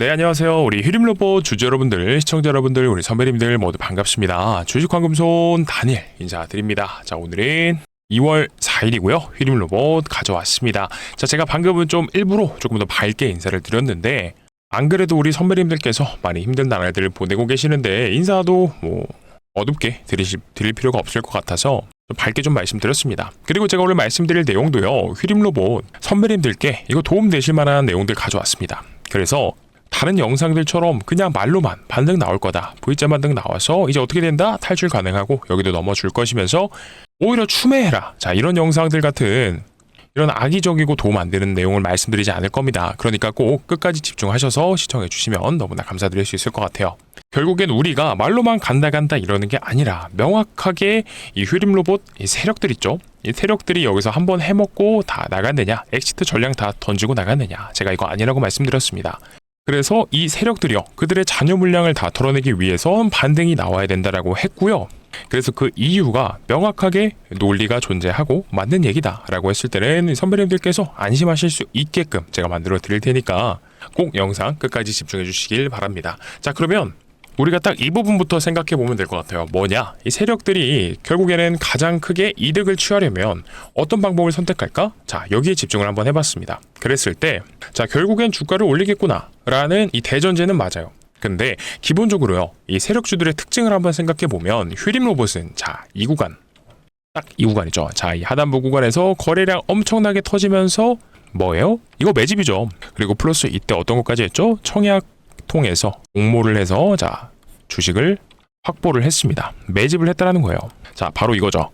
네, 안녕하세요. 우리 휴림로봇 주주 여러분들, 시청자 여러분들, 우리 선배님들 모두 반갑습니다. 주식황금손 다니엘 인사드립니다. 자, 오늘은 2월 4일이고요. 휴림로봇 가져왔습니다. 자, 제가 방금은 좀 일부러 조금 더 밝게 인사를 드렸는데, 안 그래도 우리 선배님들께서 많이 힘든 나날들을 보내고 계시는데, 인사도 어둡게 드릴 필요가 없을 것 같아서 좀 밝게 좀 말씀드렸습니다. 그리고 제가 오늘 말씀드릴 내용도요, 휴림로봇 선배님들께 이거 도움되실 만한 내용들 가져왔습니다. 그래서 다른 영상들처럼 그냥 말로만 반등 나올 거다, V자 반등 나와서 이제 어떻게 된다, 탈출 가능하고 여기도 넘어줄 것이면서 오히려 추매해라, 자, 이런 영상들 같은 이런 악의적이고 도움 안 되는 내용을 말씀드리지 않을 겁니다. 그러니까 꼭 끝까지 집중하셔서 시청해 주시면 너무나 감사드릴 수 있을 것 같아요. 결국엔 우리가 말로만 간다 이러는 게 아니라 명확하게 이 휴림로봇 이 세력들 있죠, 이 세력들이 여기서 한번 해먹고 다 나갔느냐, 엑시트 전략 다 던지고 나갔느냐, 제가 이거 아니라고 말씀드렸습니다. 그래서 이 세력들이요, 그들의 잔여 물량을 다 털어내기 위해서 반등이 나와야 된다라고 했고요. 그래서 그 이유가 명확하게 논리가 존재하고 맞는 얘기다라고 했을 때는 선배님들께서 안심하실 수 있게끔 제가 만들어 드릴 테니까 꼭 영상 끝까지 집중해 주시길 바랍니다. 자, 그러면 우리가 딱 이 부분부터 생각해 보면 될 것 같아요. 뭐냐? 이 세력들이 결국에는 가장 크게 이득을 취하려면 어떤 방법을 선택할까? 자, 여기에 집중을 한번 해봤습니다. 그랬을 때, 자, 결국엔 주가를 올리겠구나 라는 이 대전제는 맞아요. 근데 기본적으로요, 이 세력주들의 특징을 한번 생각해 보면 휴림로봇은 자, 이 구간, 딱 이 구간이죠. 자, 이 하단부 구간에서 거래량 엄청나게 터지면서 뭐예요? 이거 매집이죠. 그리고 플러스 이때 어떤 것까지 했죠? 청약 통해서 공모를 해서 자, 주식을 확보를 했습니다. 매집을 했다라는 거예요. 자, 바로 이거죠.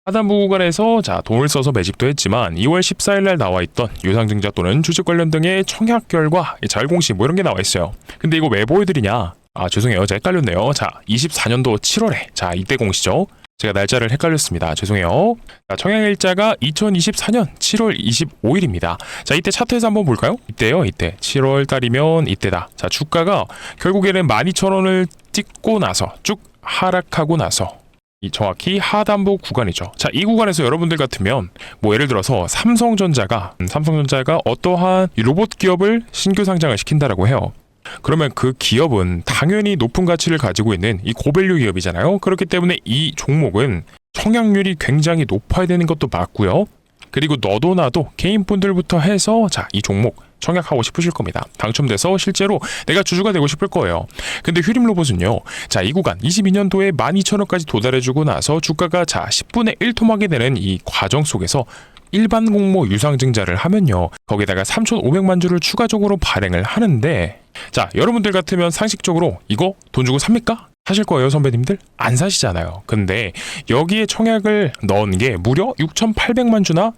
하단부 구간에서 자, 돈을 써서 매집도 했지만 2월 14일 날 나와 있던 유상증자 또는 주식 관련 등의 청약 결과, 자율공시 뭐 이런 게 나와 있어요. 근데 이거 왜 보여드리냐? 아, 죄송해요. 제가 헷갈렸네요. 자, 24년도 7월에 자, 이때 공시죠. 제가 날짜를 헷갈렸습니다. 죄송해요. 자, 청약일자가 2024년 7월 25일입니다. 자, 이때 차트에서 한번 볼까요? 이때요. 이때 7월 달이면 이때다. 자, 주가가 결국에는 12,000원을 찍고 나서 쭉 하락하고 나서 이 정확히 하단부 구간이죠. 자, 이 구간에서 여러분들 같으면 뭐 예를 들어서 삼성전자가 어떠한 로봇 기업을 신규 상장을 시킨다라고 해요. 그러면 그 기업은 당연히 높은 가치를 가지고 있는 이 고밸류 기업이잖아요. 그렇기 때문에 이 종목은 청약률이 굉장히 높아야 되는 것도 맞고요. 그리고 너도 나도 개인분들부터 해서 자, 이 종목 청약하고 싶으실 겁니다. 당첨돼서 실제로 내가 주주가 되고 싶을 거예요. 근데 휴림로봇은요, 자, 이 구간 22년도에 12,000원까지 도달해주고 나서 주가가 자, 10분의 1 토막이 되는 이 과정 속에서 일반 공모 유상증자를 하면요, 거기다가 3,500만 주를 추가적으로 발행을 하는데, 자, 여러분들 같으면 상식적으로 이거 돈 주고 삽니까? 사실 거예요, 선배님들? 안 사시잖아요. 근데 여기에 청약을 넣은 게 무려 6,800만 주나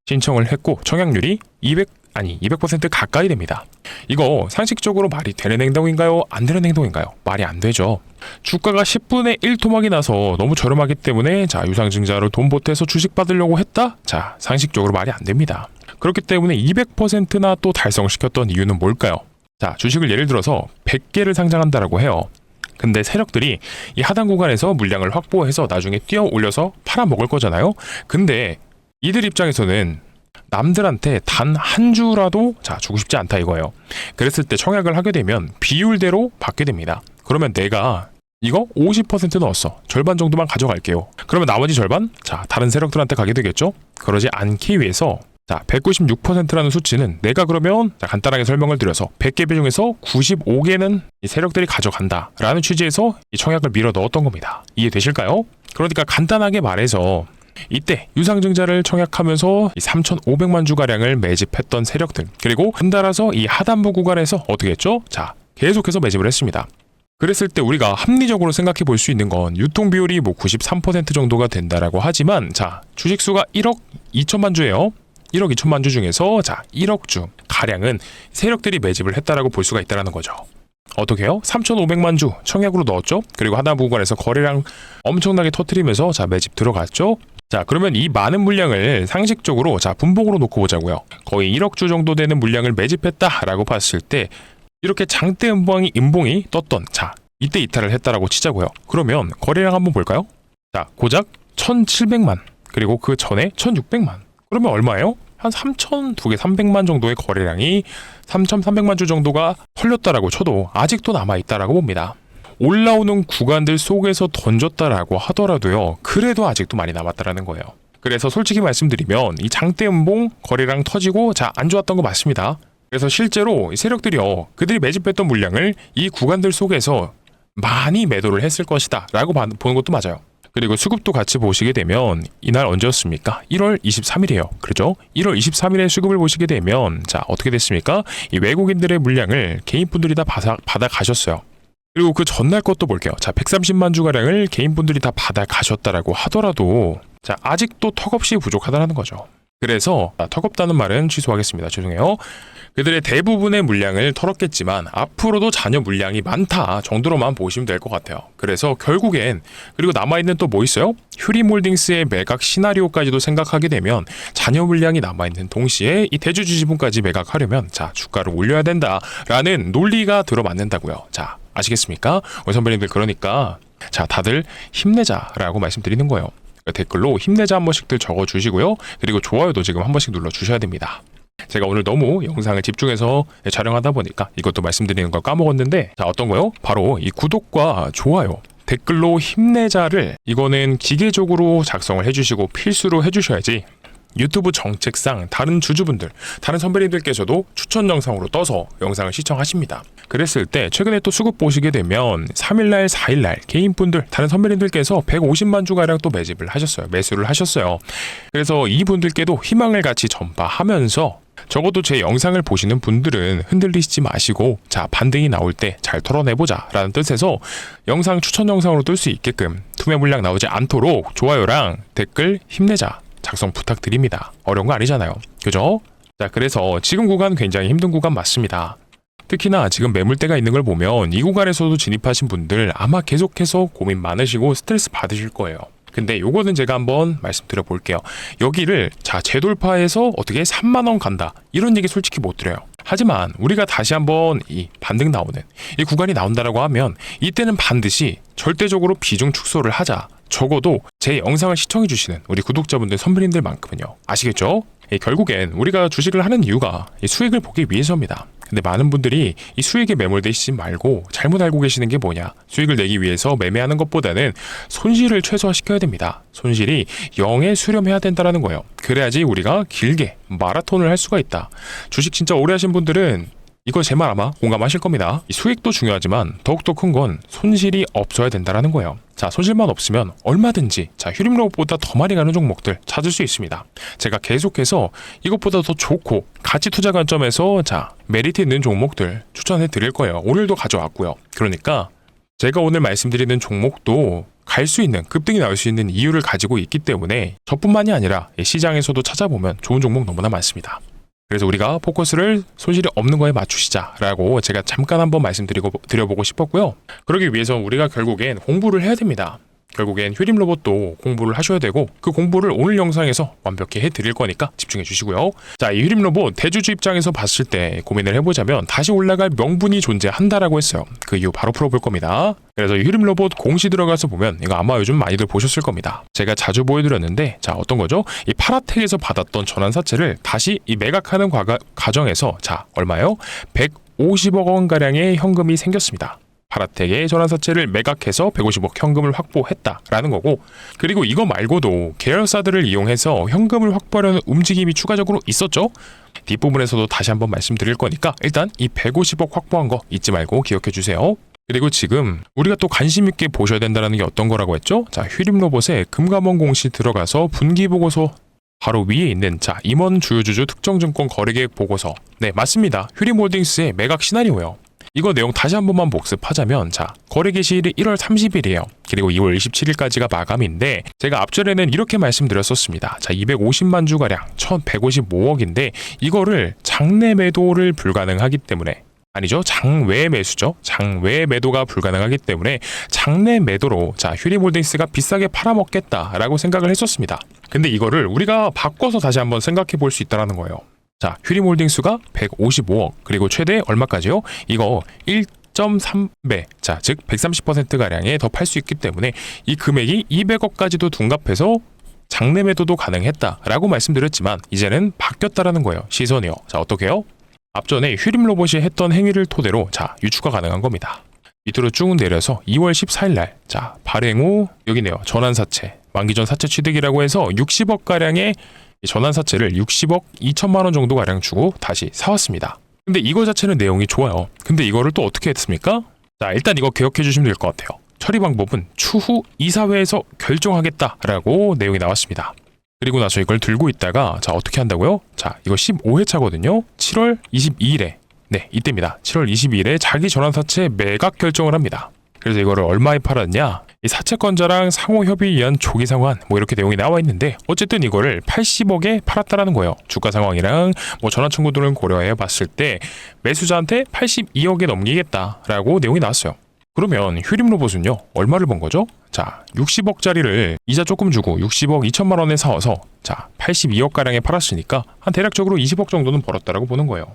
신청을 했고 청약률이 200% 가까이 됩니다. 이거 상식적으로 말이 되는 행동인가요? 안 되는 행동인가요? 말이 안 되죠. 주가가 10분의 1 토막이 나서 너무 저렴하기 때문에 자, 유상증자로 돈 보태서 주식 받으려고 했다? 자, 상식적으로 말이 안 됩니다. 그렇기 때문에 200%나 또 달성시켰던 이유는 뭘까요? 자, 주식을 예를 들어서 100개를 상장한다라고 해요. 근데 세력들이 이 하단 구간에서 물량을 확보해서 나중에 뛰어 올려서 팔아먹을 거잖아요. 근데 이들 입장에서는 남들한테 단 한 주라도 자, 주고 싶지 않다 이거예요. 그랬을 때 청약을 하게 되면 비율대로 받게 됩니다. 그러면 내가 이거 50% 넣었어, 절반 정도만 가져갈게요. 그러면 나머지 절반 자, 다른 세력들한테 가게 되겠죠. 그러지 않기 위해서 자, 196%라는 수치는 내가 그러면 자, 간단하게 설명을 드려서 100개 중에서 95개는 이 세력들이 가져간다 라는 취지에서 이 청약을 밀어 넣었던 겁니다. 이해되실까요? 그러니까 간단하게 말해서 이때 유상증자를 청약하면서 3,500만 주가량을 매집했던 세력들, 그리고 연달아서 이 하단부 구간에서 어떻게 했죠? 자, 계속해서 매집을 했습니다. 그랬을 때 우리가 합리적으로 생각해 볼 수 있는 건 유통 비율이 뭐 93% 정도가 된다라고 하지만 자, 주식수가 1억 2천만 주예요. 1억 2천만 주 중에서 자, 1억 주 가량은 세력들이 매집을 했다라고 볼 수가 있다는 거죠. 어떻게 해요? 3,500만 주 청약으로 넣었죠. 그리고 하단부 구간에서 거래량 엄청나게 터뜨리면서 자, 매집 들어갔죠. 자, 그러면 이 많은 물량을 상식적으로 자, 분봉으로 놓고 보자고요. 거의 1억 주 정도 되는 물량을 매집했다라고 봤을 때 이렇게 장대 음봉이 떴던 자, 이때 이탈을 했다라고 치자고요. 그러면 거래량 한번 볼까요? 자, 고작 1,700만, 그리고 그 전에 1,600만. 그러면 얼마예요? 한 3,200만 정도의 거래량이 3,300만 주 정도가 털렸다라고 쳐도 아직도 남아있다라고 봅니다. 올라오는 구간들 속에서 던졌다라고 하더라도요, 그래도 아직도 많이 남았다라는 거예요. 그래서 솔직히 말씀드리면 이 장대 음봉 거래량 터지고 안 좋았던 거 맞습니다. 그래서 실제로 이 세력들이요, 그들이 매집했던 물량을 이 구간들 속에서 많이 매도를 했을 것이다 라고 보는 것도 맞아요. 그리고 수급도 같이 보시게 되면 이날 언제였습니까? 1월 23일이에요. 그렇죠? 1월 23일에 수급을 보시게 되면 어떻게 됐습니까? 이 외국인들의 물량을 개인분들이 다 받아 가셨어요. 그리고 그 전날 것도 볼게요. 130만 주가량을 개인분들이 다 받아 가셨다라고 하더라도 아직도 턱없이 부족하다는 거죠. 그래서 턱없다는 말은 취소하겠습니다. 죄송해요. 그들의 대부분의 물량을 털었겠지만 앞으로도 잔여 물량이 많다 정도로만 보시면 될 것 같아요. 그래서 결국엔, 그리고 남아있는 또 뭐 있어요? 휴림홀딩스의 매각 시나리오까지도 생각하게 되면 잔여 물량이 남아있는 동시에 이 대주주 지분까지 매각하려면 주가를 올려야 된다라는 논리가 들어맞는다고요. 아시겠습니까? 우리 선배님들, 그러니까 다들 힘내자라고 말씀드리는 거예요. 댓글로 힘내자 한 번씩들 적어주시고요. 그리고 좋아요도 지금 한 번씩 눌러주셔야 됩니다. 제가 오늘 너무 영상을 집중해서 촬영하다 보니까 이것도 말씀드리는 걸 까먹었는데, 어떤 거요? 바로 이 구독과 좋아요, 댓글로 힘내자를, 이거는 기계적으로 작성을 해주시고 필수로 해주셔야지 유튜브 정책상 다른 주주분들, 다른 선배님들께서도 추천 영상으로 떠서 영상을 시청하십니다. 그랬을 때 최근에 또 수급 보시게 되면 3일날 4일날 개인분들, 다른 선배님들께서 150만 주가량 또 매집을 하셨어요. 매수를 하셨어요. 그래서 이분들께도 희망을 같이 전파하면서 적어도 제 영상을 보시는 분들은 흔들리시지 마시고 반등이 나올 때 잘 털어내보자 라는 뜻에서 영상 추천 영상으로 뜰 수 있게끔 투매 물량 나오지 않도록 좋아요랑 댓글 힘내자 작성 부탁드립니다. 어려운 거 아니잖아요. 그죠? 그래서 지금 구간 굉장히 힘든 구간 맞습니다. 특히나 지금 매물대가 있는 걸 보면 이 구간에서도 진입하신 분들 아마 계속해서 고민 많으시고 스트레스 받으실 거예요. 근데 요거는 제가 한번 말씀드려 볼게요. 여기를 재돌파해서 어떻게 3만원 간다, 이런 얘기 솔직히 못 드려요. 하지만 우리가 다시 한번 이 반등 나오는 이 구간이 나온다라고 하면 이때는 반드시 절대적으로 비중 축소를 하자. 적어도 제 영상을 시청해 주시는 우리 구독자분들, 선배님들만큼은요. 아시겠죠? 결국엔 우리가 주식을 하는 이유가 이 수익을 보기 위해서입니다. 근데 많은 분들이 이 수익에 매몰되시지 말고 잘못 알고 계시는 게 뭐냐, 수익을 내기 위해서 매매하는 것보다는 손실을 최소화시켜야 됩니다. 손실이 0에 수렴해야 된다는 거예요. 그래야지 우리가 길게 마라톤을 할 수가 있다. 주식 진짜 오래 하신 분들은 이거 제 말 아마 공감하실 겁니다. 이 수익도 중요하지만 더욱더 큰 건 손실이 없어야 된다는 거예요. 손실만 없으면 얼마든지 휴림로봇보다 더 많이 가는 종목들 찾을 수 있습니다. 제가 계속해서 이것보다 더 좋고 가치 투자 관점에서 메리트 있는 종목들 추천해 드릴 거예요. 오늘도 가져왔고요. 그러니까 제가 오늘 말씀드리는 종목도 갈 수 있는, 급등이 나올 수 있는 이유를 가지고 있기 때문에 저뿐만이 아니라 시장에서도 찾아보면 좋은 종목 너무나 많습니다. 그래서 우리가 포커스를 손실이 없는 거에 맞추시자라고 제가 잠깐 한번 드려보고 싶었고요. 그러기 위해서 우리가 결국엔 공부를 해야 됩니다. 결국엔 휴림로봇도 공부를 하셔야 되고, 그 공부를 오늘 영상에서 완벽히 해드릴 거니까 집중해 주시고요. 이 휴림로봇 대주주 입장에서 봤을 때 고민을 해보자면 다시 올라갈 명분이 존재한다라고 했어요. 그 이유 바로 풀어볼 겁니다. 그래서 휴림로봇 공시 들어가서 보면 이거 아마 요즘 많이들 보셨을 겁니다. 제가 자주 보여드렸는데 어떤 거죠? 이 파라텍에서 받았던 전환사채를 다시 이 매각하는 과정에서 얼마예요? 150억 원가량의 현금이 생겼습니다. 파라텍의 전환사채를 매각해서 150억 현금을 확보했다라는 거고, 그리고 이거 말고도 계열사들을 이용해서 현금을 확보하려는 움직임이 추가적으로 있었죠. 뒷부분에서도 다시 한번 말씀드릴 거니까 일단 이 150억 확보한 거 잊지 말고 기억해 주세요. 그리고 지금 우리가 또 관심 있게 보셔야 된다는 게 어떤 거라고 했죠? 휴림로봇에 금감원 공시 들어가서 분기보고서 바로 위에 있는 임원 주요주주 특정증권 거래계획 보고서. 네, 맞습니다. 휴림홀딩스의 매각 시나리오예요. 이거 내용 다시 한 번만 복습하자면 거래 개시일이 1월 30일이에요. 그리고 2월 27일까지가 마감인데 제가 앞전에는 이렇게 말씀드렸었습니다. 250만 주가량 1155억인데 이거를 장내 매도를 불가능하기 때문에, 아니죠, 장외 매수죠. 장외 매도가 불가능하기 때문에 장내 매도로 휴림홀딩스가 비싸게 팔아먹겠다라고 생각을 했었습니다. 근데 이거를 우리가 바꿔서 다시 한번 생각해 볼 수 있다는 거예요. 휴림홀딩스가 155억, 그리고 최대 얼마까지요? 이거 1.3배, 즉 130%가량에 더 팔 수 있기 때문에 이 금액이 200억까지도 둔갑해서 장내 매도도 가능했다라고 말씀드렸지만 이제는 바뀌었다라는 거예요. 시선이요. 자, 어떻게요? 앞전에 휴림 로봇이 했던 행위를 토대로 자, 유추가 가능한 겁니다. 밑으로 쭉 내려서 2월 14일 날 자, 발행 후 여기네요. 전환사채, 만기 전 사채 취득이라고 해서 60억 가량의 전환사채를 60억 2천만 원 정도 가량 주고 다시 사왔습니다. 근데 이거 자체는 내용이 좋아요. 근데 이거를 또 어떻게 했습니까? 자, 일단 이거 기억해 주시면 될 것 같아요. 처리 방법은 추후 이사회에서 결정하겠다라고 내용이 나왔습니다. 그리고 나서 이걸 들고 있다가 자, 어떻게 한다고요? 자, 이거 15회차거든요. 7월 22일에 네, 이때입니다. 7월 22일에 자기 전환사채 매각 결정을 합니다. 그래서 이거를 얼마에 팔았냐? 이 사채권자랑 상호 협의에 의한 조기 상환 뭐 이렇게 내용이 나와 있는데 어쨌든 이거를 80억에 팔았다라는 거예요. 주가 상황이랑 뭐 전환 청구 등을 고려해 봤을 때 매수자한테 82억에 넘기겠다라고 내용이 나왔어요. 그러면 휴림 로봇은요 얼마를 번 거죠? 자, 60억짜리를 이자 조금 주고 60억 2천만 원에 사와서 자 82억 가량에 팔았으니까 한 대략적으로 20억 정도는 벌었다라고 보는 거예요.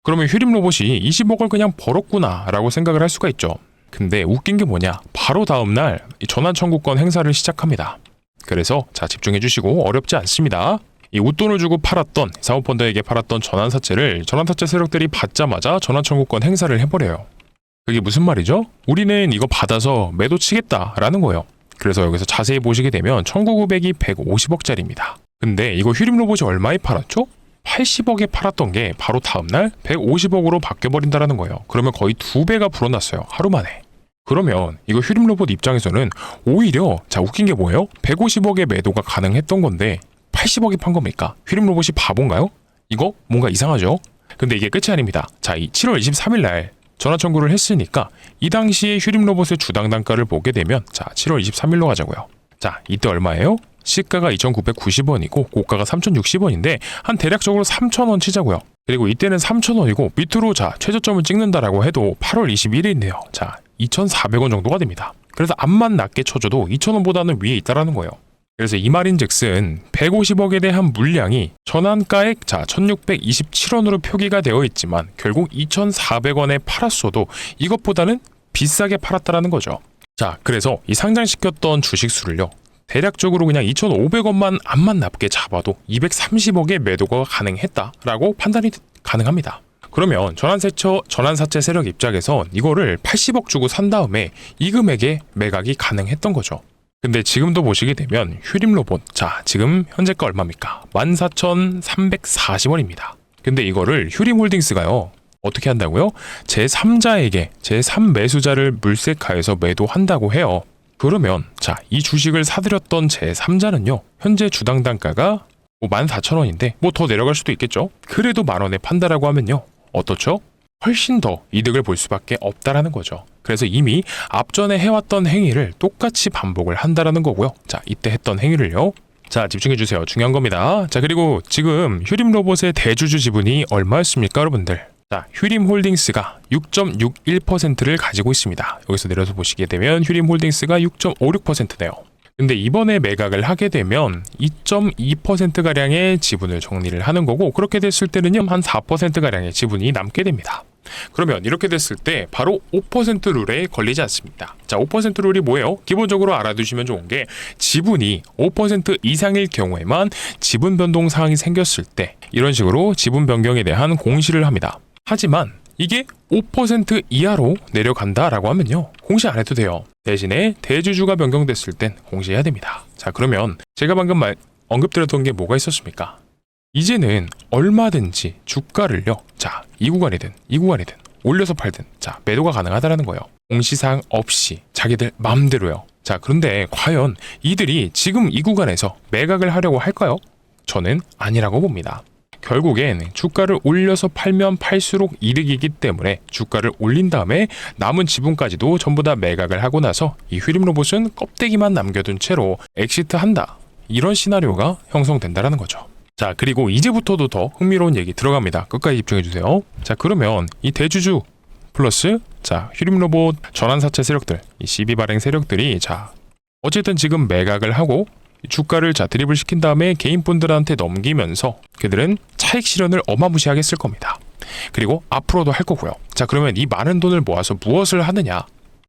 그러면 휴림 로봇이 20억을 그냥 벌었구나 라고 생각을 할 수가 있죠. 근데 웃긴 게 뭐냐, 바로 다음날 전환 청구권 행사를 시작합니다. 그래서 자, 집중해 주시고 어렵지 않습니다. 이 웃돈을 주고 팔았던 사모펀드에게 팔았던 전환사채를 전환사채 세력들이 받자마자 전환 청구권 행사를 해버려요. 그게 무슨 말이죠? 우리는 이거 받아서 매도 치겠다라는 거예요. 그래서 여기서 자세히 보시게 되면 청구 금액이 150억짜리입니다. 근데 이거 휴림 로봇이 얼마에 팔았죠? 80억에 팔았던 게 바로 다음날 150억으로 바뀌어버린다라는 거예요. 그러면 거의 2배가 불어났어요. 하루 만에. 그러면 이거 휴림 로봇 입장에서는 오히려 자, 웃긴 게 뭐예요? 150억의 매도가 가능했던 건데 80억에 판 겁니까? 휴림 로봇이 바본가요? 이거 뭔가 이상하죠? 근데 이게 끝이 아닙니다. 자, 이 7월 23일 날 전화 청구를 했으니까 이 당시에 휴림 로봇의 주당 단가를 보게 되면 자, 7월 23일로 가자고요. 자, 이때 얼마예요? 시가가 2,990원이고 고가가 3,060원인데 한 대략적으로 3,000원 치자고요. 그리고 이때는 3,000원이고 밑으로 자, 최저점을 찍는다라고 해도 8월 21일인데요. 자, 2,400원 정도가 됩니다. 그래서 앞만 낮게 쳐줘도 2,000원보다는 위에 있다라는 거예요. 그래서 이 말인즉슨 150억에 대한 물량이 전환가액 자 1,627원으로 표기가 되어 있지만 결국 2,400원에 팔았어도 이것보다는 비싸게 팔았다라는 거죠. 자, 그래서 이 상장시켰던 주식수를요 대략적으로 그냥 2,500원만 앞만 낮게 잡아도 230억의 매도가 가능했다라고 판단이 가능합니다. 그러면 전환사채 세력 입장에선 이거를 80억 주고 산 다음에 이 금액에 매각이 가능했던 거죠. 근데 지금도 보시게 되면 휴림 로봇 자, 지금 현재가 얼마입니까? 14,340원입니다. 근데 이거를 휴림홀딩스가요 어떻게 한다고요? 제3자에게 제3매수자를 물색하여서 매도한다고 해요. 그러면 자, 이 주식을 사들였던 제3자는요 현재 주당 단가가 14,000원인데 뭐 더 내려갈 수도 있겠죠. 그래도 만원에 판다라고 하면요 어떻죠? 훨씬 더 이득을 볼 수밖에 없다라는 거죠. 그래서 이미 앞전에 해왔던 행위를 똑같이 반복을 한다라는 거고요. 자, 이때 했던 행위를요 자, 집중해주세요. 중요한 겁니다. 자, 그리고 지금 휴림 로봇의 대주주 지분이 얼마였습니까 여러분들? 자, 휴림홀딩스가 6.61%를 가지고 있습니다. 여기서 내려서 보시게 되면 휴림홀딩스가 6.56%네요. 근데 이번에 매각을 하게 되면 2.2%가량의 지분을 정리를 하는 거고 그렇게 됐을 때는요 한 4%가량의 지분이 남게 됩니다. 그러면 이렇게 됐을 때 바로 5% 룰에 걸리지 않습니다. 자, 5% 룰이 뭐예요? 기본적으로 알아두시면 좋은 게 지분이 5% 이상일 경우에만 지분 변동 사항이 생겼을 때 이런 식으로 지분 변경에 대한 공시를 합니다. 하지만 이게 5% 이하로 내려간다라고 하면요 공시 안 해도 돼요. 대신에 대주주가 변경됐을 땐 공시해야 됩니다. 자, 그러면 제가 방금 언급드렸던 게 뭐가 있었습니까? 이제는 얼마든지 주가를요 자, 이 구간이든 올려서 팔든 자, 매도가 가능하다라는 거예요. 공시사항 없이 자기들 맘대로요. 자, 그런데 과연 이들이 지금 이 구간에서 매각을 하려고 할까요? 저는 아니라고 봅니다. 결국엔 주가를 올려서 팔면 팔수록 이득이기 때문에 주가를 올린 다음에 남은 지분까지도 전부 다 매각을 하고 나서 이 휴림 로봇은 껍데기만 남겨둔 채로 엑시트한다. 이런 시나리오가 형성된다라는 거죠. 자, 그리고 이제부터도 더 흥미로운 얘기 들어갑니다. 끝까지 집중해주세요. 자, 그러면 이 대주주 플러스 자, 휴림 로봇 전환사채 세력들, 이 CB 발행 세력들이 자, 어쨌든 지금 매각을 하고 주가를 자, 드립을 시킨 다음에 개인분들한테 넘기면서 그들은 차익 실현을 어마무시하게 쓸 겁니다. 그리고 앞으로도 할 거고요. 자, 그러면 이 많은 돈을 모아서 무엇을 하느냐?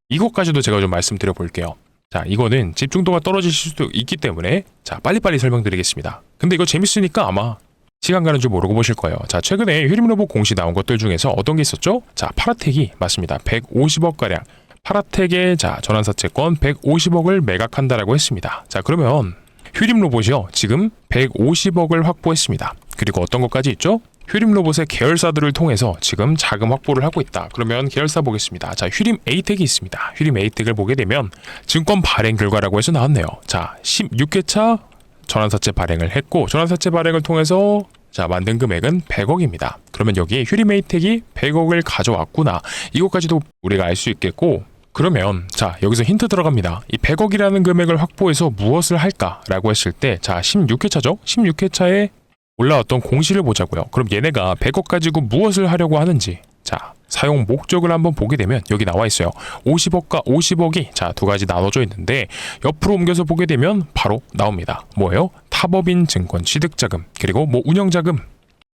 이것까지도 제가 좀 말씀드려 볼게요. 자, 이거는 집중도가 떨어지실 수도 있기 때문에 자, 빨리빨리 설명드리겠습니다. 근데 이거 재밌으니까 아마 시간 가는 줄 모르고 보실 거예요. 자, 최근에 휴림로봇 공시 나온 것들 중에서 어떤 게 있었죠? 자, 파라텍이 맞습니다. 150억 가량. 파라텍의 자, 전환사채권 150억을 매각한다라고 했습니다. 자, 그러면 휴림로봇이요. 지금 150억을 확보했습니다. 그리고 어떤 것까지 있죠? 휴림로봇의 계열사들을 통해서 지금 자금 확보를 하고 있다. 그러면 계열사 보겠습니다. 자, 휴림 에이텍이 있습니다. 휴림 에이텍을 보게 되면 증권 발행 결과라고 해서 나왔네요. 자, 16회차 전환사채 발행을 했고 전환사채 발행을 통해서 자, 만든 금액은 100억입니다. 그러면 여기에 휴림 에이텍이 100억을 가져왔구나. 이것까지도 우리가 알 수 있겠고 그러면 자, 여기서 힌트 들어갑니다. 이 100억이라는 금액을 확보해서 무엇을 할까라고 했을 때 자, 16회차죠? 16회차에 올라왔던 공시를 보자고요. 그럼 얘네가 100억 가지고 무엇을 하려고 하는지 자, 사용 목적을 한번 보게 되면 여기 나와 있어요. 50억과 50억이 자, 두 가지 나눠져 있는데 옆으로 옮겨서 보게 되면 바로 나옵니다. 뭐예요? 타법인 증권 취득자금 그리고 뭐 운영자금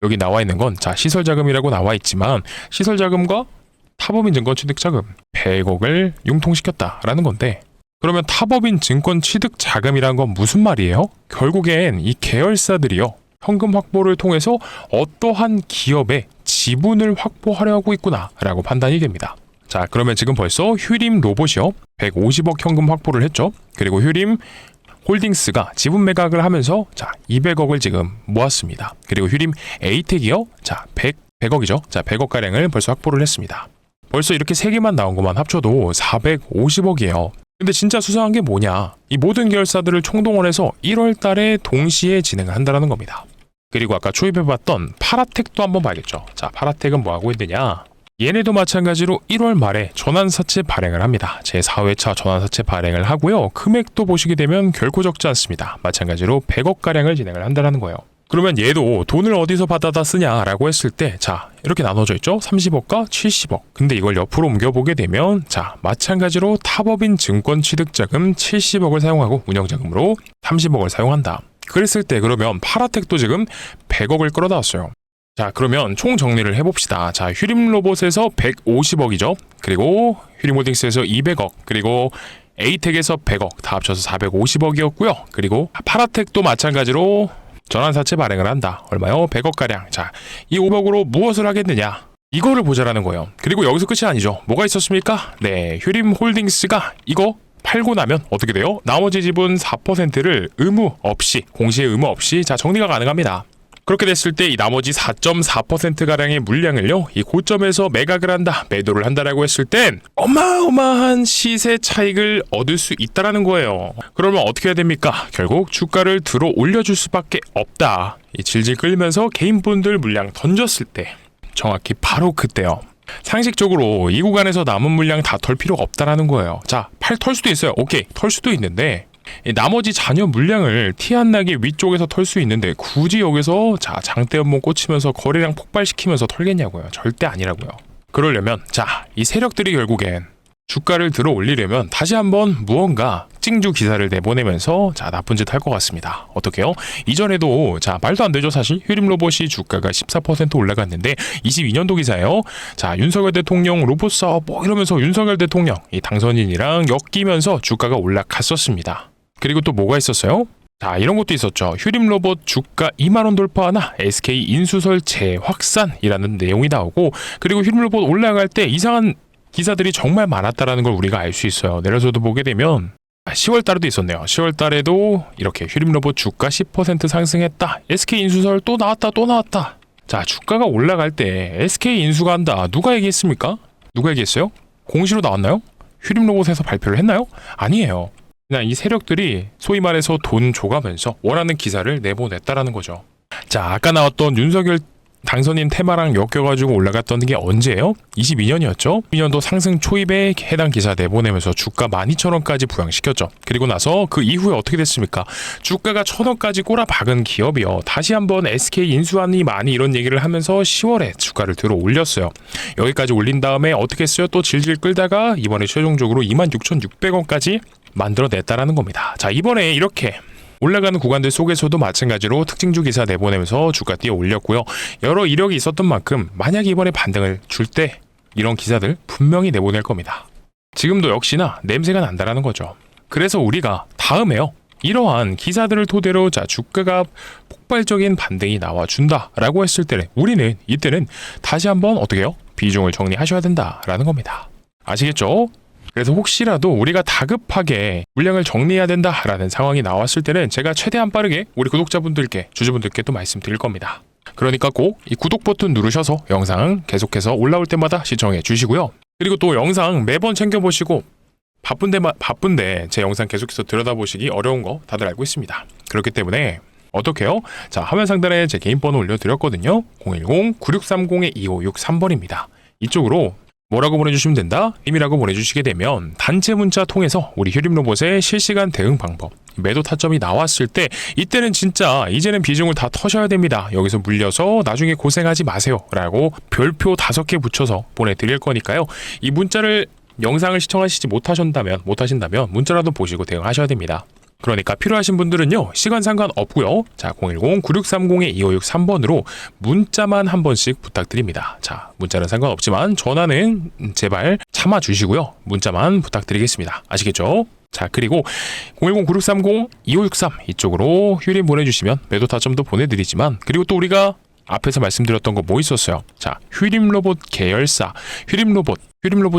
여기 나와 있는 건 자, 시설자금이라고 나와 있지만 시설자금과 타법인 증권 취득자금 100억을 융통시켰다라는 건데 그러면 타법인 증권 취득자금이란 건 무슨 말이에요? 결국엔 이 계열사들이요. 현금 확보를 통해서 어떠한 기업의 지분을 확보하려고 있구나 라고 판단이 됩니다. 자, 그러면 지금 벌써 휴림 로봇이요 150억 현금 확보를 했죠. 그리고 휴림 홀딩스가 지분 매각을 하면서 자, 200억을 지금 모았습니다. 그리고 휴림 에이텍이요 자, 100억이죠. 자, 100억 가량을 벌써 확보를 했습니다. 벌써 이렇게 3개만 나온 것만 합쳐도 450억이에요. 근데 진짜 수상한 게 뭐냐? 이 모든 계열사들을 총동원해서 1월 달에 동시에 진행을 한다는 겁니다. 그리고 아까 초입해봤던 파라텍도 한번 봐야겠죠. 자, 파라텍은 뭐 하고 있느냐? 얘네도 마찬가지로 1월 말에 전환사채 발행을 합니다. 제4회차 전환사채 발행을 하고요. 금액도 보시게 되면 결코 적지 않습니다. 마찬가지로 100억가량을 진행을 한다는 거예요. 그러면 얘도 돈을 어디서 받아다 쓰냐라고 했을 때 자, 이렇게 나눠져 있죠. 30억과 70억. 근데 이걸 옆으로 옮겨보게 되면 자, 마찬가지로 타법인 증권 취득자금 70억을 사용하고 운영자금으로 30억을 사용한다. 그랬을 때 그러면 파라텍도 지금 100억을 끌어다왔어요. 자, 그러면 총 정리를 해봅시다. 자, 휴림로봇에서 150억이죠. 그리고 휴림홀딩스에서 200억. 그리고 에이텍에서 100억. 다 합쳐서 450억이었고요. 그리고 파라텍도 마찬가지로 전환사채 발행을 한다. 얼마요? 100억가량. 자, 이 500억으로 무엇을 하겠느냐? 이거를 보자라는 거예요. 그리고 여기서 끝이 아니죠. 뭐가 있었습니까? 네, 휴림홀딩스가 이거 팔고 나면 어떻게 돼요? 나머지 지분 4%를 의무 없이, 공시의 의무 없이 자, 정리가 가능합니다. 그렇게 됐을 때 이 나머지 4.4%가량의 물량을요, 이 고점에서 매각을 한다, 매도를 한다라고 했을 땐 어마어마한 시세 차익을 얻을 수 있다라는 거예요. 그러면 어떻게 해야 됩니까? 결국 주가를 들어 올려줄 수밖에 없다. 이 질질 끌면서 개인분들 물량 던졌을 때 정확히 바로 그때요. 상식적으로 이 구간에서 남은 물량 다 털 필요가 없다라는 거예요. 자, 털 수도 있어요. 오케이, 털 수도 있는데 나머지 잔여 물량을 티 안 나게 위쪽에서 털 수 있는데 굳이 여기서 자, 장대 연봉 꽂히면서 거래량 폭발시키면서 털겠냐고요. 절대 아니라고요. 그러려면 자, 이 세력들이 결국엔 주가를 들어 올리려면 다시 한번 무언가 찡주 기사를 내보내면서 자, 나쁜 짓 할 것 같습니다. 어떻게요? 이전에도 자, 말도 안 되죠. 사실 휴림로봇이 주가가 14% 올라갔는데 22년도 기사예요. 자, 윤석열 대통령 로봇 사업 뭐 이러면서 윤석열 대통령 이 당선인이랑 엮이면서 주가가 올라갔었습니다. 그리고 또 뭐가 있었어요? 자, 이런 것도 있었죠. 휴림로봇 주가 2만원 돌파하나 SK 인수설 재확산이라는 내용이 나오고 그리고 휴림로봇 올라갈 때 이상한 기사들이 정말 많았다라는 걸 우리가 알 수 있어요. 내려서도 보게 되면 10월 달에도 있었네요. 10월 달에도 이렇게 휴림로봇 주가 10% 상승했다. SK 인수설 또 나왔다. 자, 주가가 올라갈 때 SK 인수가 한다. 누가 얘기했습니까? 누가 얘기했어요? 공시로 나왔나요? 휴림로봇에서 발표를 했나요? 아니에요. 그냥 이 세력들이 소위 말해서 돈 줘가면서 원하는 기사를 내보냈다라는 거죠. 자, 아까 나왔던 윤석열 당선인 테마랑 엮여가지고 올라갔던 게 언제예요? 22년이었죠. 22년도 상승 초입에 해당 기사 내보내면서 주가 12,000원까지 부양시켰죠. 그리고 나서 그 이후에 어떻게 됐습니까? 주가가 1,000원까지 꼬라박은 기업이요. 다시 한번 SK 인수하니 많이 이런 얘기를 하면서 10월에 주가를 들어 올렸어요. 여기까지 올린 다음에 어떻게 했어요? 또 질질 끌다가 이번에 최종적으로 26,600원까지 만들어냈다라는 겁니다. 자, 이번에 이렇게 올라가는 구간들 속에서도 마찬가지로 특징주 기사 내보내면서 주가 뛰어 올렸고요. 여러 이력이 있었던 만큼 만약에 이번에 반등을 줄 때 이런 기사들 분명히 내보낼 겁니다. 지금도 역시나 냄새가 난다라는 거죠. 그래서 우리가 다음에요. 이러한 기사들을 토대로 자 주가가 폭발적인 반등이 나와준다라고 했을 때는 우리는 이때는 다시 한번 어떻게 해요? 비중을 정리하셔야 된다라는 겁니다. 아시겠죠? 그래서 혹시라도 우리가 다급하게 물량을 정리해야 된다라는 상황이 나왔을 때는 제가 최대한 빠르게 우리 구독자분들께 주주분들께 또 말씀드릴 겁니다. 그러니까 꼭 이 구독 버튼 누르셔서 영상 계속해서 올라올 때마다 시청해 주시고요. 그리고 또 영상 매번 챙겨보시고 바쁜데 제 영상 계속해서 들여다보시기 어려운 거 다들 알고 있습니다. 그렇기 때문에 어떻게 해요? 자, 화면 상단에 제 개인 번호 올려드렸거든요. 010-9630-2563번입니다. 이쪽으로 뭐라고 보내주시면 된다? 임이라고 보내주시게 되면 단체 문자 통해서 우리 휴림로봇의 실시간 대응 방법, 매도 타점이 나왔을 때 이때는 진짜 이제는 비중을 다 터셔야 됩니다. 여기서 물려서 나중에 고생하지 마세요 라고 별표 5개 붙여서 보내드릴 거니까요. 이 문자를 영상을 시청하시지 못하신다면 문자라도 보시고 대응하셔야 됩니다. 그러니까 필요하신 분들은요, 시간 상관없고요. 자, 010-9630-2563번으로 문자만 한 번씩 부탁드립니다. 자, 문자는 상관없지만 전화는 제발 참아주시고요. 문자만 부탁드리겠습니다. 아시겠죠? 자, 그리고 010-9630-2563 이쪽으로 휴림 보내주시면 매도 타점도 보내드리지만, 그리고 또 우리가 앞에서 말씀드렸던 거 뭐 있었어요? 자, 휴림로봇 계열사, 휴림로봇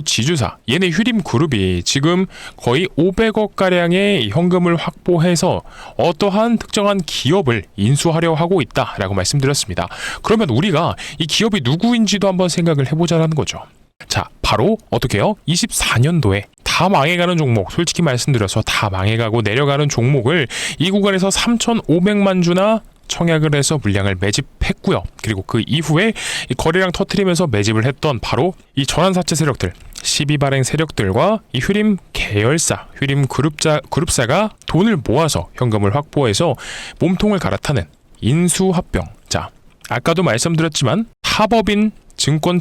지주사, 얘네 휴림그룹이 지금 거의 500억가량의 현금을 확보해서 어떠한 특정한 기업을 인수하려 하고 있다라고 말씀드렸습니다. 그러면 우리가 이 기업이 누구인지도 한번 생각을 해보자라는 거죠. 자, 바로 어떻게 해요? 24년도에 다 망해가는 종목, 솔직히 말씀드려서 다 망해가고 내려가는 종목을 이 구간에서 3,500만 주나 청약을 해서 물량을 매집했고요. 그리고 그 이후에 이 거래량 터트리면서 매집을 했던 바로 이 전환사채 세력들, 12발행 세력들과 이 휴림 계열사, 휴림 그룹사가 돈을 모아서 현금을 확보해서 몸통을 갈아타는 인수합병. 자, 아까도 말씀드렸지만 타법인 증권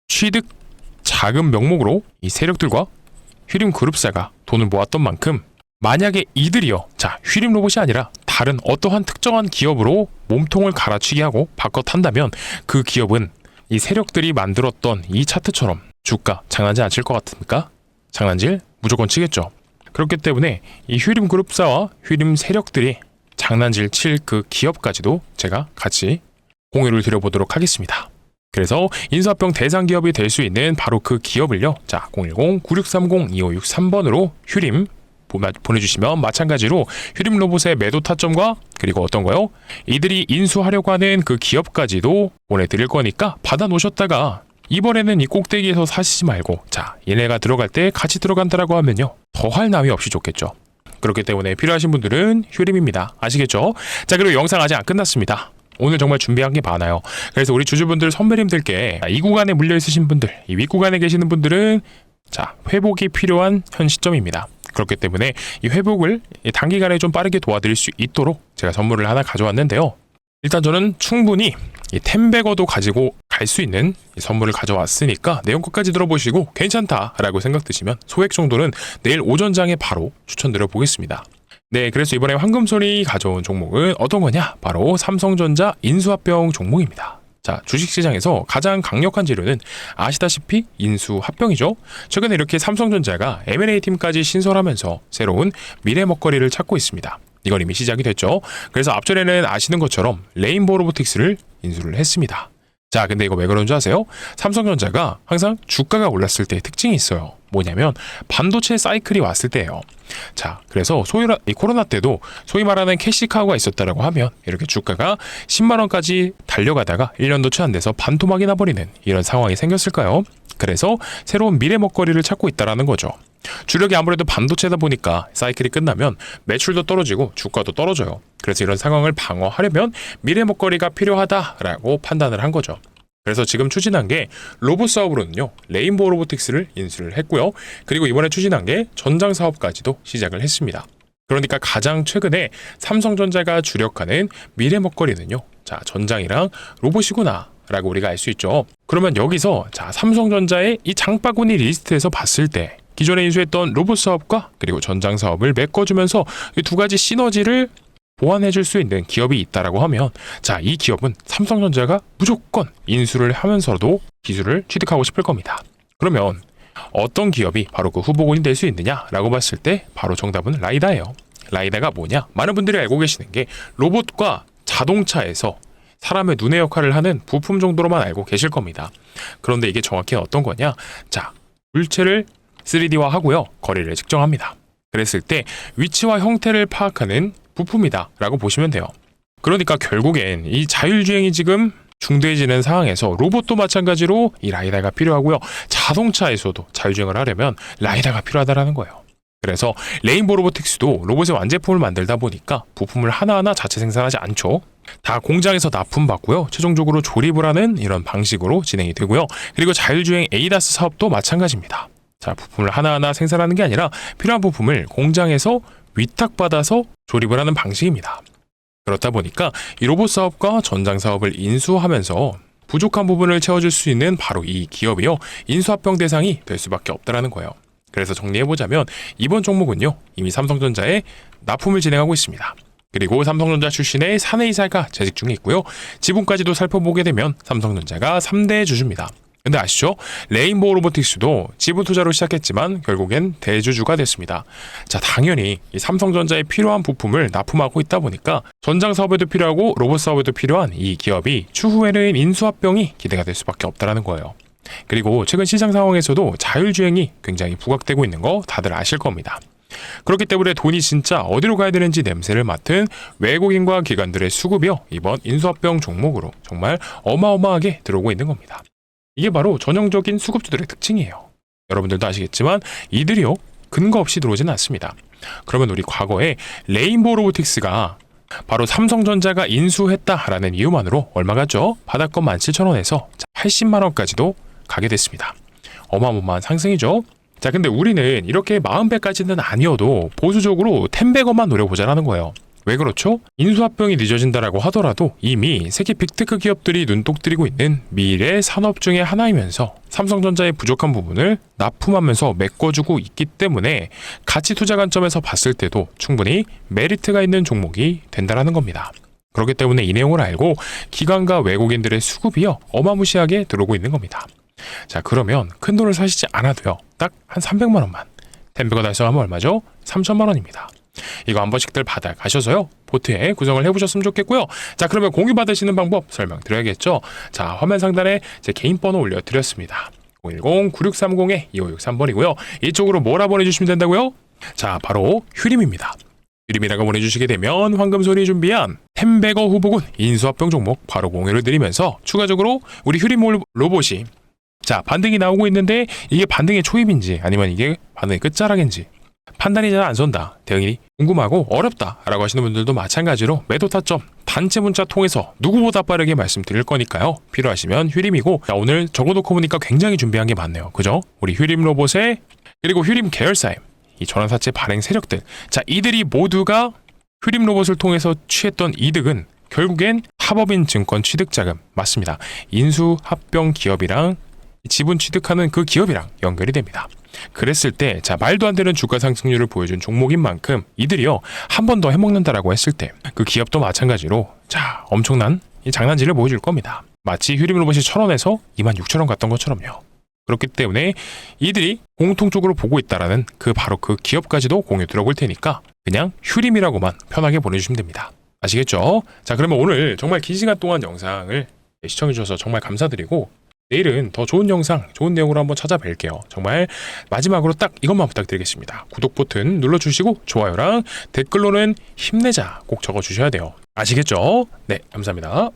취득 자금 명목으로 이 세력들과 휴림 그룹사가 돈을 모았던 만큼, 만약에 이들이요, 자, 휴림 로봇이 아니라 다른 어떠한 특정한 기업으로 몸통을 갈아치기 하고 바꿔 탄다면 그 기업은 이 세력들이 만들었던 이 차트처럼 주가 장난질 안 칠 것 같습니까? 장난질 무조건 치겠죠. 그렇기 때문에 이 휴림 그룹사와 휴림 세력들이 장난질 칠 그 기업까지도 제가 같이 공유를 드려보도록 하겠습니다. 그래서 인수합병 대상 기업이 될 수 있는 바로 그 기업을요, 자, 010-9630-2563번으로 휴림 보내주시면 마찬가지로 휴림 로봇의 매도 타점과 그리고 어떤 거요? 이들이 인수하려고 하는 그 기업까지도 보내드릴 거니까 받아 놓으셨다가 이번에는 이 꼭대기에서 사시지 말고, 자, 얘네가 들어갈 때 같이 들어간다라고 하면요, 더할 나위 없이 좋겠죠. 그렇기 때문에 필요하신 분들은 휴림입니다. 아시겠죠? 자, 그리고 영상 아직 안 끝났습니다. 오늘 정말 준비한 게 많아요. 그래서 우리 주주분들, 선배님들께 이 구간에 물려 있으신 분들, 이 윗구간에 계시는 분들은 자, 회복이 필요한 현 시점입니다. 그렇기 때문에 이 회복을 단기간에 좀 빠르게 도와드릴 수 있도록 제가 선물을 하나 가져왔는데요. 일단 저는 충분히 이 템베거도 가지고 갈 수 있는 이 선물을 가져왔으니까 내용 끝까지 들어보시고 괜찮다라고 생각 드시면 소액 정도는 내일 오전장에 바로 추천드려 보겠습니다. 네, 그래서 이번에 황금손이 가져온 종목은 어떤 거냐? 바로 삼성전자 인수합병 종목입니다. 자, 주식시장에서 가장 강력한 재료는 아시다시피 인수합병이죠. 최근에 이렇게 삼성전자가 M&A 팀까지 신설하면서 새로운 미래 먹거리를 찾고 있습니다. 이건 이미 시작이 됐죠. 그래서 앞전에는 아시는 것처럼 레인보우 로보틱스를 인수를 했습니다. 자, 근데 이거 왜 그런 줄 아세요? 삼성전자가 항상 주가가 올랐을 때 특징이 있어요. 뭐냐면 반도체 사이클이 왔을 때예요. 자, 그래서 이 코로나 때도 소위 말하는 캐시카우가 있었다라고 하면 이렇게 주가가 10만 원까지 달려가다가 1년도 채 안 돼서 반토막이 나버리는 이런 상황이 생겼을까요? 그래서 새로운 미래 먹거리를 찾고 있다라는 거죠. 주력이 아무래도 반도체다 보니까 사이클이 끝나면 매출도 떨어지고 주가도 떨어져요. 그래서 이런 상황을 방어하려면 미래 먹거리가 필요하다라고 판단을 한 거죠. 그래서 지금 추진한 게 로봇 사업으로는요, 레인보우 로보틱스를 인수를 했고요. 그리고 이번에 추진한 게 전장 사업까지도 시작을 했습니다. 그러니까 가장 최근에 삼성전자가 주력하는 미래 먹거리는요, 자, 전장이랑 로봇이구나 라고 우리가 알 수 있죠. 그러면 여기서 자, 삼성전자의 이 장바구니 리스트에서 봤을 때 기존에 인수했던 로봇 사업과 그리고 전장 사업을 메꿔주면서 이 두 가지 시너지를 보완해줄 수 있는 기업이 있다라고 하면, 자, 이 기업은 삼성전자가 무조건 인수를 하면서도 기술을 취득하고 싶을 겁니다. 그러면 어떤 기업이 바로 그 후보군이 될 수 있느냐라고 봤을 때 바로 정답은 라이다예요. 라이다가 뭐냐? 많은 분들이 알고 계시는 게 로봇과 자동차에서 사람의 눈의 역할을 하는 부품 정도로만 알고 계실 겁니다. 그런데 이게 정확히 어떤 거냐? 자, 물체를 3D화 하고요. 거리를 측정합니다. 그랬을 때 위치와 형태를 파악하는 부품이다 라고 보시면 돼요. 그러니까 결국엔 이 자율주행이 지금 중대해지는 상황에서 로봇도 마찬가지로 이 라이다가 필요하고요. 자동차에서도 자율주행을 하려면 라이다가 필요하다라는 거예요. 그래서 레인보우 로보틱스도 로봇의 완제품을 만들다 보니까 부품을 하나하나 자체 생산하지 않죠. 다 공장에서 납품받고요. 최종적으로 조립을 하는 이런 방식으로 진행이 되고요. 그리고 자율주행 에이다스 사업도 마찬가지입니다. 자, 부품을 하나하나 생산하는 게 아니라 필요한 부품을 공장에서 위탁받아서 조립을 하는 방식입니다. 그렇다 보니까 이 로봇 사업과 전장 사업을 인수하면서 부족한 부분을 채워줄 수 있는 바로 이 기업이요. 인수합병 대상이 될 수밖에 없다라는 거예요. 그래서 정리해보자면 이번 종목은요. 이미 삼성전자에 납품을 진행하고 있습니다. 그리고 삼성전자 출신의 사내이사가 재직 중에 있고요. 지분까지도 살펴보게 되면 삼성전자가 3대 주주입니다. 근데 아시죠? 레인보우 로보틱스도 지분 투자로 시작했지만 결국엔 대주주가 됐습니다. 자, 당연히 이 삼성전자에 필요한 부품을 납품하고 있다 보니까 전장 사업에도 필요하고 로봇 사업에도 필요한 이 기업이 추후에는 인수합병이 기대가 될 수밖에 없다라는 거예요. 그리고 최근 시장 상황에서도 자율주행이 굉장히 부각되고 있는 거 다들 아실 겁니다. 그렇기 때문에 돈이 진짜 어디로 가야 되는지 냄새를 맡은 외국인과 기관들의 수급이요. 이번 인수합병 종목으로 정말 어마어마하게 들어오고 있는 겁니다. 이게 바로 전형적인 수급주들의 특징이에요. 여러분들도 아시겠지만 이들이요. 근거 없이 들어오지는 않습니다. 그러면 우리 과거에 레인보우 로보틱스가 바로 삼성전자가 인수했다라는 이유만으로 얼마 갔죠? 바닥권 17,000원에서 80만 원까지도 가게 됐습니다. 어마어마한 상승이죠. 자, 근데 우리는 이렇게 40배까지는 아니어도 보수적으로 10배건만 노려보자라는 거예요. 왜 그렇죠? 인수합병이 늦어진다라고 하더라도 이미 세계 빅테크 기업들이 눈독 들이고 있는 미래 산업 중의 하나이면서 삼성전자의 부족한 부분을 납품하면서 메꿔주고 있기 때문에 가치 투자 관점에서 봤을 때도 충분히 메리트가 있는 종목이 된다라는 겁니다. 그렇기 때문에 이 내용을 알고 기관과 외국인들의 수급이요 어마무시하게 들어오고 있는 겁니다. 자, 그러면 큰 돈을 사시지 않아도요 딱 한 300만 원만 10배가 달성하면 얼마죠? 3천만 원입니다. 이거 한 번씩들 받아 가셔서요 보트에 구성을 해보셨으면 좋겠고요. 자, 그러면 공유 받으시는 방법 설명드려야겠죠. 자, 화면 상단에 제 개인 번호 올려드렸습니다. 010-9630-2563번이고요 이쪽으로 뭐라 보내주시면 된다고요? 자, 바로 휴림입니다. 휴림이라고 보내주시게 되면 황금손이 준비한 템베거 후보군 인수합병 종목 바로 공유를 드리면서 추가적으로 우리 휴림 로봇이 자, 반등이 나오고 있는데 이게 반등의 초입인지 아니면 이게 반등의 끝자락인지 판단이 잘 안 선다, 대응이 궁금하고 어렵다 라고 하시는 분들도 마찬가지로 매도 타점 단체 문자 통해서 누구보다 빠르게 말씀드릴 거니까요. 필요하시면 휴림이고, 자, 오늘 적어놓고 보니까 굉장히 준비한 게 많네요. 그죠? 우리 휴림 로봇에 그리고 휴림 계열사의 이 전환사채 발행 세력들, 자, 이들이 모두가 휴림 로봇을 통해서 취했던 이득은 결국엔 합법인 증권 취득자금, 맞습니다. 인수합병 기업이랑 지분 취득하는 그 기업이랑 연결이 됩니다. 그랬을 때, 자, 말도 안 되는 주가 상승률을 보여준 종목인 만큼 이들이요 한 번 더 해먹는다라고 했을 때 그 기업도 마찬가지로 자, 엄청난 이 장난질을 보여줄 겁니다. 마치 휴림 로봇이 1,000원에서 26,000원 갔던 것처럼요. 그렇기 때문에 이들이 공통적으로 보고 있다라는 그 바로 그 기업까지도 공유 들어볼 테니까 그냥 휴림이라고만 편하게 보내주시면 됩니다. 아시겠죠? 자, 그러면 오늘 정말 긴 시간 동안 영상을 시청해주셔서 정말 감사드리고, 내일은 더 좋은 영상, 좋은 내용으로 한번 찾아뵐게요. 정말 마지막으로 딱 이것만 부탁드리겠습니다. 구독 버튼 눌러주시고 좋아요랑 댓글로는 힘내자 꼭 적어주셔야 돼요. 아시겠죠? 네, 감사합니다.